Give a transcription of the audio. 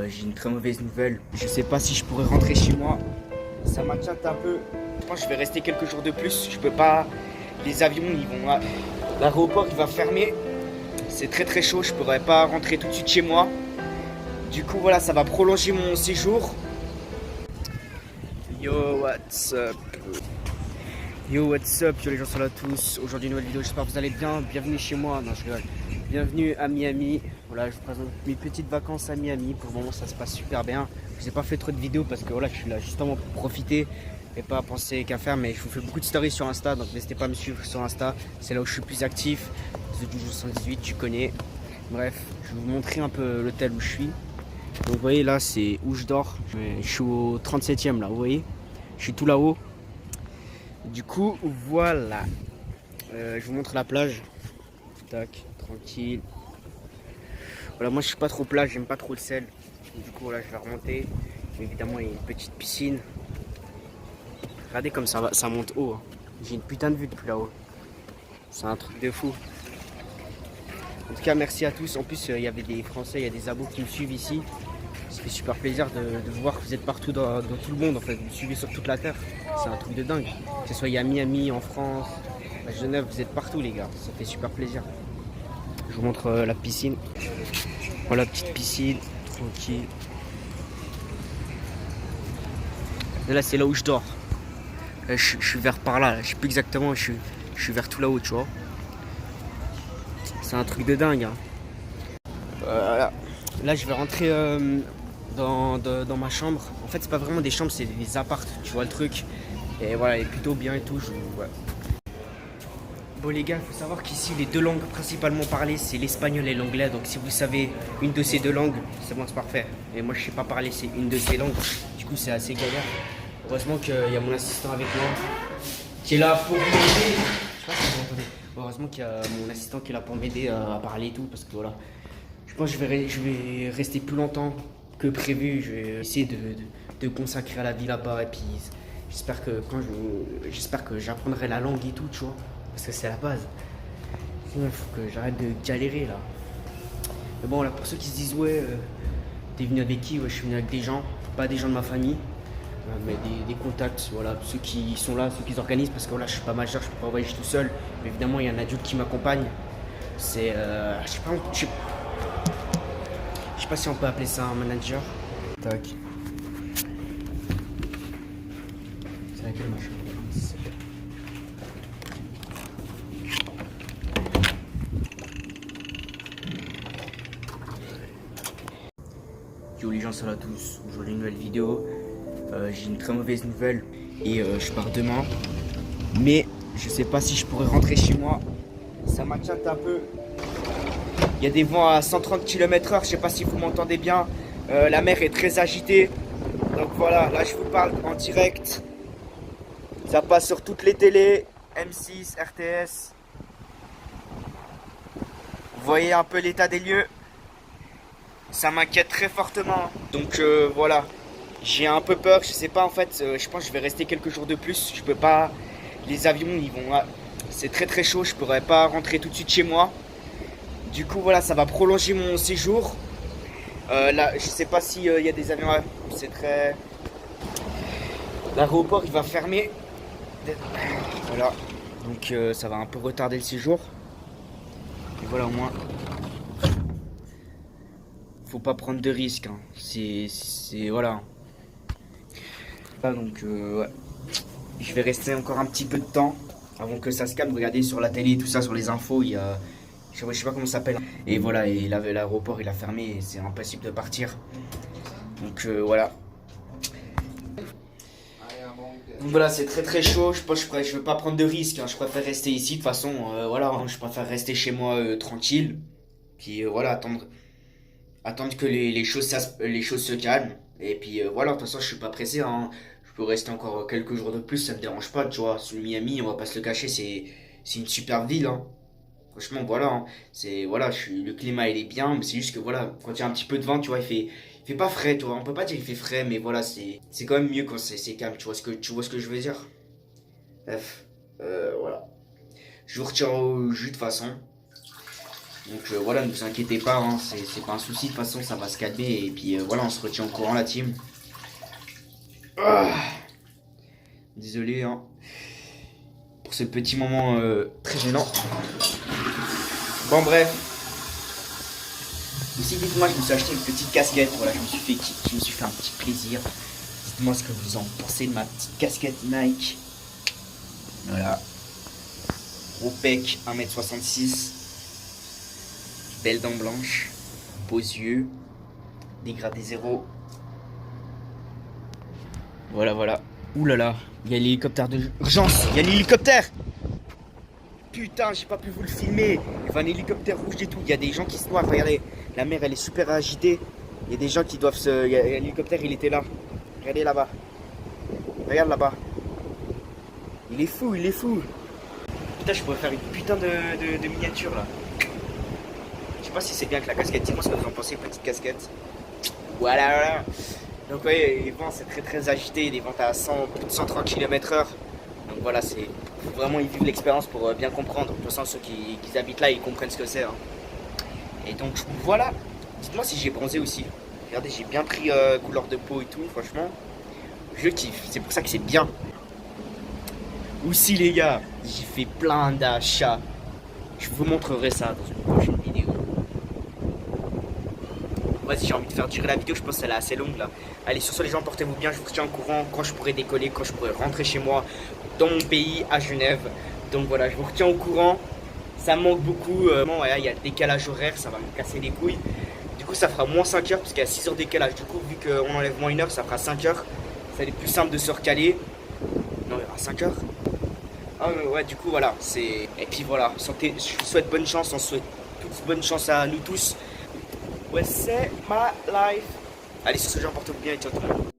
J'ai une très mauvaise nouvelle. Je sais pas si je pourrais rentrer chez moi. Ça m'inquiète un peu. Je pense que je vais rester quelques jours de plus. Je peux pas. Les avions, ils vont. L'aéroport, il va fermer. C'est très très chaud. Je pourrais pas rentrer tout de suite chez moi. Du coup, voilà, ça va prolonger mon séjour. Yo, what's up? Yo, what's up? Yo, les gens sont là tous. Aujourd'hui, nouvelle vidéo. J'espère que vous allez bien. Bienvenue chez moi. Non, je rigole. Bienvenue à Miami. Voilà, je vous présente mes petites vacances à Miami. Pour le moment, ça se passe super bien. Je n'ai pas fait trop de vidéos parce que voilà, je suis là justement pour profiter et pas penser qu'à faire. Mais je vous fais beaucoup de stories sur Insta, donc n'hésitez pas à me suivre sur Insta. C'est là où je suis plus actif. The 118, tu connais. Bref, je vais vous montrer un peu l'hôtel où je suis. Donc vous voyez là, c'est où je dors. Je suis au 37e là, vous voyez. Je suis tout là-haut. Du coup, voilà. Je vous montre la plage. Tac, tranquille. Voilà, moi je suis pas trop plage, j'aime pas trop le sel. Du coup, voilà, je vais remonter. Évidemment, il y a une petite piscine. Regardez comme ça monte haut. Hein. J'ai une putain de vue depuis là-haut. C'est un truc de fou. En tout cas, merci à tous. En plus, il y avait des Français, il y a des abos qui me suivent ici. Ça fait super plaisir de voir que vous êtes partout dans tout le monde. En fait, vous me suivez sur toute la terre. C'est un truc de dingue. Que ce soit à Miami, en France, à Genève, vous êtes partout, les gars. Ça fait super plaisir. Je vous montre la piscine. Voilà, petite piscine, tranquille. Et là, c'est là où je dors. Là, je suis vers par là. Je sais plus exactement. Je suis vers tout là-haut, tu vois. C'est un truc de dingue. Hein. Voilà. Là, je vais rentrer dans ma chambre. En fait, c'est pas vraiment des chambres, c'est des appartes. Tu vois le truc. Et voilà, elle est plutôt bien et tout. Ouais. Bon les gars, il faut savoir qu'ici les deux langues principalement parlées c'est l'espagnol et l'anglais. Donc si vous savez une de ces deux langues, c'est bon, c'est parfait. Et moi je sais pas parler c'est une de ces langues. Du coup c'est assez galère. Heureusement qu'il y a mon assistant avec moi qui est là pour m'aider. Je sais pas si vous entendez. Heureusement qu'il y a mon assistant qui est là pour m'aider à parler et tout. Parce que voilà, je pense que je vais rester plus longtemps que prévu. Je vais essayer de consacrer à la vie là-bas. Et puis j'espère que j'apprendrai la langue et tout, tu vois. Parce que c'est la base. Sinon, il faut que j'arrête de galérer là. Mais bon, là, pour ceux qui se disent, ouais, t'es venu avec qui? Ouais, je suis venu avec des gens, pas des gens de ma famille, mais des contacts. Voilà, ceux qui sont là, ceux qui organisent. Parce que voilà, je suis pas majeur, je peux pas voyager tout seul. Mais évidemment, il y a un adulte qui m'accompagne. C'est. Je sais pas si on peut appeler ça un manager. Tac. C'est laquelle ma chambre? Yo les gens, salut à tous, aujourd'hui une nouvelle vidéo. J'ai une très mauvaise nouvelle et je pars demain. Mais je sais pas si je pourrais rentrer chez moi. Ça m'inquiète un peu. Il y a des vents à 130 km/h, je sais pas si vous m'entendez bien. La mer est très agitée. Donc voilà, là je vous parle en direct. Ça passe sur toutes les télés, M6, RTS. Vous voyez un peu l'état des lieux. Ça m'inquiète très fortement. Donc voilà, j'ai un peu peur. Je sais pas en fait. Je pense que je vais rester quelques jours de plus. Je peux pas. Les avions, ils vont. C'est très très chaud. Je pourrais pas rentrer tout de suite chez moi. Du coup voilà, ça va prolonger mon séjour. Là, je sais pas s'il y a des avions. C'est très. L'aéroport, il va fermer. Voilà. Donc ça va un peu retarder le séjour. Et voilà au moins. Faut pas prendre de risques. Hein. C'est voilà. Donc ouais. Je vais rester encore un petit peu de temps avant que ça se calme. Regardez sur la télé, tout ça, sur les infos, il y a. Je sais pas comment ça s'appelle. Et voilà, et l'aéroport il a fermé et c'est impossible de partir. Donc voilà. Donc voilà, c'est très très chaud. Je pense que je veux pas prendre de risques. Hein. Je préfère rester ici. De toute façon, voilà, hein. Je préfère rester chez moi tranquille. Puis voilà, attendre que les choses se calment. Et puis voilà, de toute façon, je suis pas pressé. Hein. Je peux rester encore quelques jours de plus, ça me dérange pas, tu vois. Sur Miami, on va pas se le cacher, c'est une super ville. Hein. Franchement, voilà. Hein. Voilà, le climat il est bien, mais c'est juste que voilà, quand il y a un petit peu de vent, tu vois, il fait pas frais, tu vois. On peut pas dire qu'il fait frais, mais voilà, c'est quand même mieux quand c'est calme. Tu vois ce que je veux dire? Bref, voilà. Je vous retiens au jus de toute façon. Donc voilà, ne vous inquiétez pas, hein, c'est pas un souci, de toute façon ça va se calmer. Et puis voilà, on se retient au courant la team. Désolé hein, pour ce petit moment très gênant. Bon bref. Aussi dites-moi, je me suis acheté une petite casquette, voilà, je me suis fait un petit plaisir. Dites-moi ce que vous en pensez de ma petite casquette Nike. Voilà. Gros pec, 1m66. Belle dents blanches. Beaux yeux. Dégradé zéro. Voilà, voilà. Ouh là là, il y a l'hélicoptère d'urgence. Il y a l'hélicoptère. Putain, j'ai pas pu vous le filmer. Il y a un hélicoptère rouge et tout. Il y a des gens qui se noient. Regardez, la mer elle est super agitée. Il y a des gens qui doivent se. L'hélicoptère il était là. Regardez là-bas. Regarde là-bas. Il est fou, il est fou. Putain, je pourrais faire une putain de miniature là. Je sais pas si c'est bien que la casquette. Dis-moi ce que vous en pensez, petite casquette. Voilà, voilà. Donc, ouais, les vents c'est très agité. Des vents à 100, plus de 130 km/h. Donc voilà, c'est vraiment y vivre l'expérience pour bien comprendre. De toute façon, ceux qui habitent là, ils comprennent ce que c'est. Hein. Et donc voilà. Dites-moi si j'ai bronzé aussi. Regardez, j'ai bien pris couleur de peau et tout, franchement. Je kiffe, c'est pour ça que c'est bien. Aussi les gars, j'ai fait plein d'achats. Je vous montrerai ça dans une prochaine vidéo. Vas-y, j'ai envie de faire durer la vidéo, je pense qu'elle est assez longue là. Allez, sur ce les gens, portez-vous bien, je vous tiens au courant quand je pourrai décoller, quand je pourrai rentrer chez moi, dans mon pays, à Genève. Donc voilà, je vous retiens au courant. Ça me manque beaucoup, il y a le décalage horaire, ça va me casser les couilles. Du coup ça fera moins 5 heures, parce qu'il y a 6 heures de décalage. Du coup vu qu'on enlève moins 1 heure, ça fera 5 heures. Ça va être plus simple de se recaler. Non, il y aura 5 heures. Ah ouais, du coup voilà, c'est... Et puis voilà, santé, je vous souhaite bonne chance, on souhaite toute bonne chance à nous tous. Ouais, c'est ma life. Allez, sur ce genre, portez-vous bien et ciao tout le monde.